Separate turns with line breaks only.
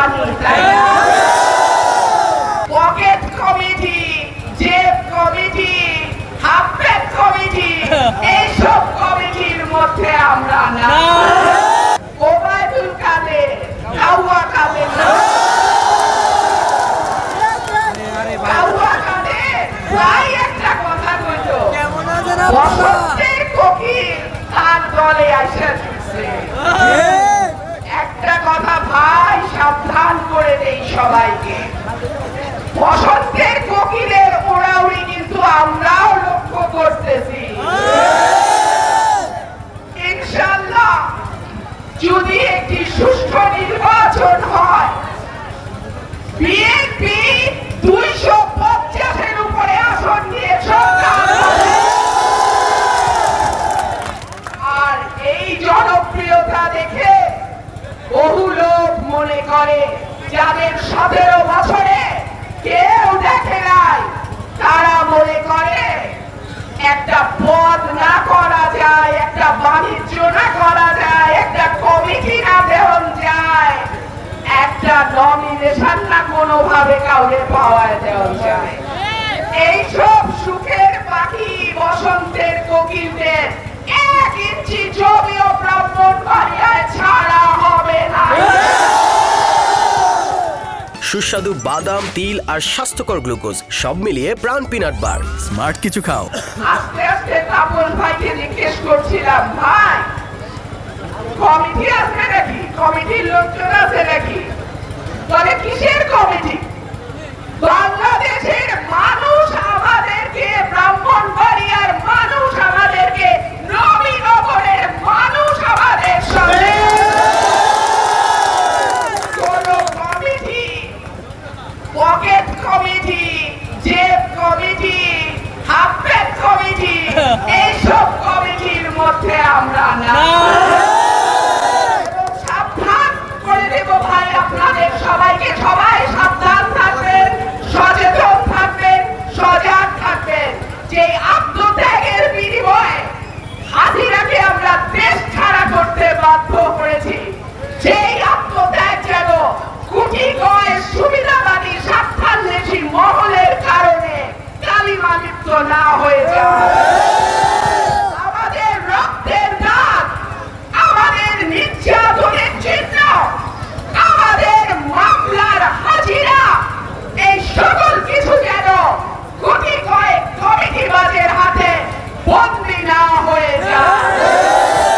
জানি, তাই না? পকেট কমিটি, জেব কমিটি, হাফ প্যান্ট কমিটি, এইসব কমিটির মধ্যে আমরা না। ওবায়দুল কাদের, কাউয়া কাদের না। কাউয়া কাদের ভাই একটা কথা কইতো, বসন্তের কোকিল তার দলে আইসা ঢুকছে। একটা কথা ভাই সাবধান করে দেই সবাইকে, বসন্তের কোকিলের ওড়াউড়ি কিন্তু আমরাও লক্ষ্য করতেছি। ইনশাআল্লাহ যদি একটি সুষ্ঠু নির্বাচন হয়, বিএনপি 250-এর উপরে আসন নিয়ে সরকার, আর এই জনপ্রিয়তা দেখে বহু লোক মনে করে যাদের 17 বছরে কেউ দেখে নাই, তারা মনে করে একটা পদ না করা যায়, একটা বাণিজ্য না করা যায়, একটা কমিটি না দেওয়া যায়, একটা নমিনেশন না কোনোভাবে কাউকে পাওয়া দেওয়া যায়। এইসব সুখের পাখি বসন্তের কোকিলদের 1 ইঞ্চি জমিও ব্রাহ্মণবাড়িয়ায় ছাড়া হবে না।
সুস্বাদু বাদাম, তিল আর স্বাস্থ্যকর গ্লুকোজ সব মিলিয়ে প্রাণ পিনাট বার। স্মার্ট কিছু খাও।
আস্তে আস্তে তাপন ভাইকে জিজ্ঞেস করছিলাম, ভাই কমিটি আছে নাকি, কমিটির লোকজন আছে নাকি? বলে কিসের কমিটি? বাংলাদেশের মানুষ আমাদেরকে, ব্রাহ্মণবাড়িয়ার মানুষ আমাদেরকে, নবীনগরের মানুষ আমাদের সামনে কোন কমিটি, পকেট কমিটি, জেব কমিটি, হাফ প্যান্ট কমিটি, এইসব কমিটির মধ্যে আমরা না। সাবধান করে দেব ভাই আপনাদের সবাইকে, সবাই সাবধান থাকবেন, সচেতন থাকবেন, সজাগ থাকবেন। যে আত্মত্যাগের বিনিময়ে হাসিনাকে আমরা দেশ ছাড়া করতে বাধ্য করেছি, সেই আত্মত্যাগ যেন কোটি কয় সুবিধাবাদী স্বার্থান্বেষী মহলের কারণে কালিমালিপ্ত না হয়ে যায়। আমাদের রক্তের দাগ, আমাদের নির্যাতনের চিহ্ন, আমাদের মামলার হাজিরা, এই সকল কিছু